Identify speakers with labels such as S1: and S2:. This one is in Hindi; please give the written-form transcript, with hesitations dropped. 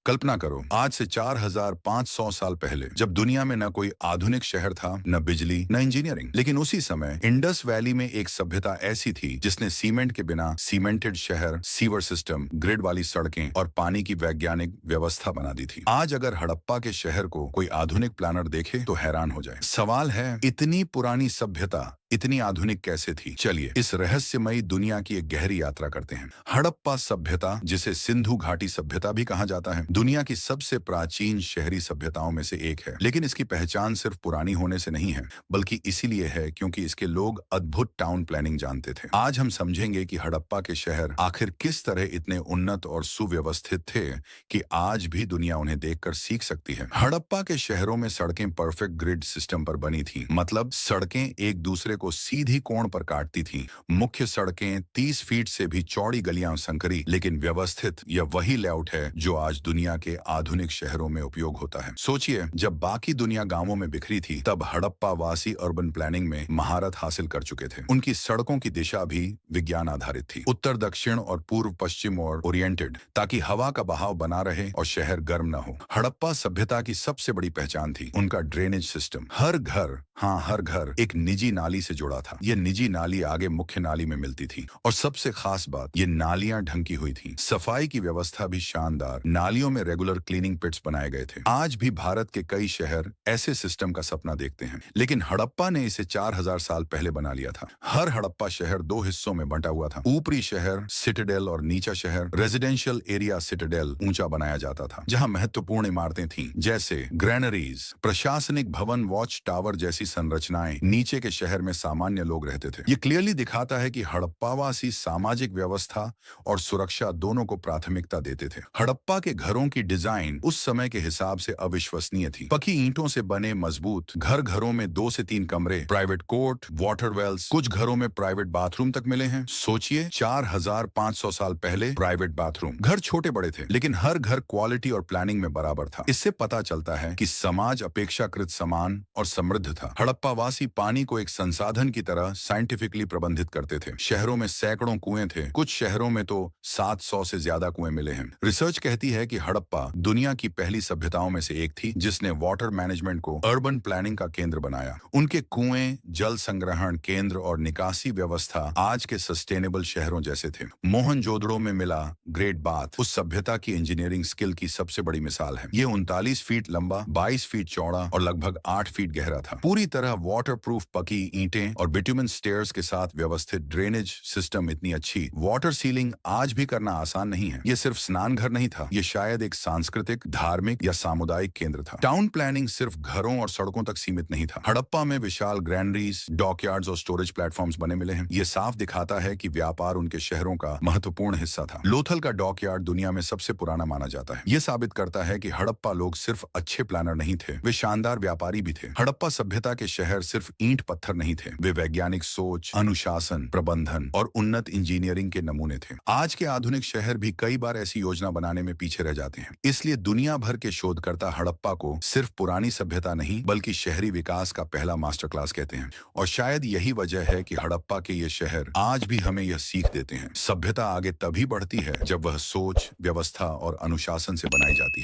S1: कल्पना करो, आज से 4500 साल पहले जब दुनिया में न कोई आधुनिक शहर था, न बिजली, न इंजीनियरिंग, लेकिन उसी समय इंडस वैली में एक सभ्यता ऐसी थी जिसने सीमेंट के बिना सीमेंटेड शहर, सीवर सिस्टम, ग्रिड वाली सड़कें और पानी की वैज्ञानिक व्यवस्था बना दी थी। आज अगर हड़प्पा के शहर को कोई आधुनिक प्लानर देखे तो हैरान हो जाए। सवाल है, इतनी पुरानी सभ्यता इतनी आधुनिक कैसे थी? चलिए इस रहस्यमयी दुनिया की एक गहरी यात्रा करते हैं। हड़प्पा सभ्यता, जिसे सिंधु घाटी सभ्यता भी कहा जाता है, दुनिया की सबसे प्राचीन शहरी सभ्यताओं में से एक है। लेकिन इसकी पहचान सिर्फ पुरानी होने से नहीं है, बल्कि इसीलिए है क्योंकि इसके लोग अद्भुत टाउन प्लानिंग जानते थे। आज हम समझेंगे कि हड़प्पा के शहर आखिर किस तरह इतने उन्नत और सुव्यवस्थित थे कि आज भी दुनिया उन्हें देखकर सीख सकती है। हड़प्पा के शहरों में सड़कें परफेक्ट ग्रिड सिस्टम पर बनी थी, मतलब सड़कें एक दूसरे को सीधी कोण पर काटती थीं। मुख्य सड़कें 30 फीट से भी चौड़ी गलियां संकरी, लेकिन व्यवस्थित। यह वही लेआउट है जो आज दुनिया के आधुनिक शहरों में उपयोग होता है। सोचिए, जब बाकी दुनिया गांवों में बिखरी थी, तब हड़प्पा वासी अर्बन प्लानिंग में महारत हासिल कर चुके थे। उनकी सड़कों की दिशा भी विज्ञान आधारित थी, उत्तर दक्षिण और पूर्व पश्चिम और ओरिएंटेड, ताकि हवा का बहाव बना रहे और शहर गर्म न हो। हड़प्पा सभ्यता की सबसे बड़ी पहचान थी उनका ड्रेनेज सिस्टम। हर घर, हाँ हर घर, एक निजी नाली से जुड़ा था। यह निजी नाली आगे मुख्य नाली में मिलती थी, और सबसे खास बात, ये नालियां ढंकी हुई थी। सफाई की व्यवस्था भी शानदार, नालियों में रेगुलर क्लीनिंग पिट्स बनाए गए थे। आज भी भारत के कई शहर ऐसे सिस्टम का सपना देखते हैं, लेकिन हड़प्पा ने इसे 4000 साल पहले बना लिया था। हर हड़प्पा शहर दो हिस्सों में बंटा हुआ था। ऊपरी शहर सिटाडेल और नीचा शहर रेजिडेंशियल एरिया सिटाडेल ऊंचा बनाया जाता था, जहां महत्वपूर्ण इमारतें थीं, जैसे ग्रैनरीज, प्रशासनिक भवन, वॉच टावर जैसी संरचनाएं। नीचे के शहर में सामान्य लोग रहते थे। ये क्लियरली दिखाता है कि हड़प्पावासी सामाजिक व्यवस्था और सुरक्षा दोनों को प्राथमिकता देते थे। हड़प्पा के घरों की डिजाइन उस समय के हिसाब से अविश्वसनीय थी। पकी ईंटों से बने मजबूत घरों में 2 से 3 कमरे, प्राइवेट कोर्ट, वाटर वेल्स, कुछ घरों में प्राइवेट बाथरूम तक मिले हैं। सोचिए, 4500 साल पहले प्राइवेट बाथरूम। घर छोटे बड़े थे, लेकिन हर घर क्वालिटी और प्लानिंग में बराबर था। इससे पता चलता है कि समाज अपेक्षाकृत समान और समृद्ध था। हड़प्पावासी पानी को एक संसाधन की तरह साइंटिफिकली प्रबंधित करते थे। शहरों में सैकड़ों कुएं थे, कुछ शहरों में तो 700 से ज्यादा कुएं मिले हैं। रिसर्च कहती है कि हड़प्पा दुनिया की पहली सभ्यताओं में से एक थी जिसने वाटर मैनेजमेंट को अर्बन प्लानिंग का केंद्र बनाया। उनके कुएं, जल संग्रहण केंद्र और निकासी व्यवस्था आज के सस्टेनेबल शहरों जैसे थे। मोहनजोदड़ो में मिला ग्रेट बाथ उस सभ्यता की इंजीनियरिंग स्किल की सबसे बड़ी मिसाल है। ये 39 फीट लंबा, 22 फीट चौड़ा और लगभग 8 फीट गहरा था। पूरी तरह वाटर प्रूफ पकी ईंटें और बिटुमेन स्टेयर्स के साथ व्यवस्थित ड्रेनेज सिस्टम। इतनी अच्छी वाटर सीलिंग आज भी करना आसान नहीं है। ये सिर्फ स्नान घर नहीं था, ये शायद एक सांस्कृतिक, धार्मिक या सामुदायिक केंद्र था। टाउन प्लानिंग सिर्फ घरों और सड़कों तक सीमित नहीं था। हड़प्पा में विशाल ग्रैनरीज, डॉकयार्ड्स और स्टोरेज प्लेटफॉर्म्स बने मिले हैं। ये साफ दिखाता है कि व्यापार उनके शहरों का महत्वपूर्ण हिस्सा था। लोथल का डॉकयार्ड दुनिया में सबसे पुराना माना जाता है। ये साबित करता है कि हड़प्पा लोग सिर्फ अच्छे प्लानर नहीं थे, वे शानदार व्यापारी भी थे। हड़प्पा सभ्यता के शहर सिर्फ ईंट पत्थर नहीं थे, वे वैज्ञानिक सोच, अनुशासन, प्रबंधन और उन्नत इंजीनियरिंग के नमूने थे। आज के आधुनिक शहर भी कई बार ऐसी योजना बनाने में पीछे रह जाते हैं। इसलिए दुनिया भर के शोधकर्ता हड़प्पा को सिर्फ पुरानी सभ्यता नहीं, बल्कि शहरी विकास का पहला मास्टर क्लास कहते हैं। और शायद यही वजह है कि हड़प्पा के ये शहर आज भी हमें यह सीख देते हैं, सभ्यता आगे तभी बढ़ती है जब वह सोच, व्यवस्था और अनुशासन से बनाई जाती है।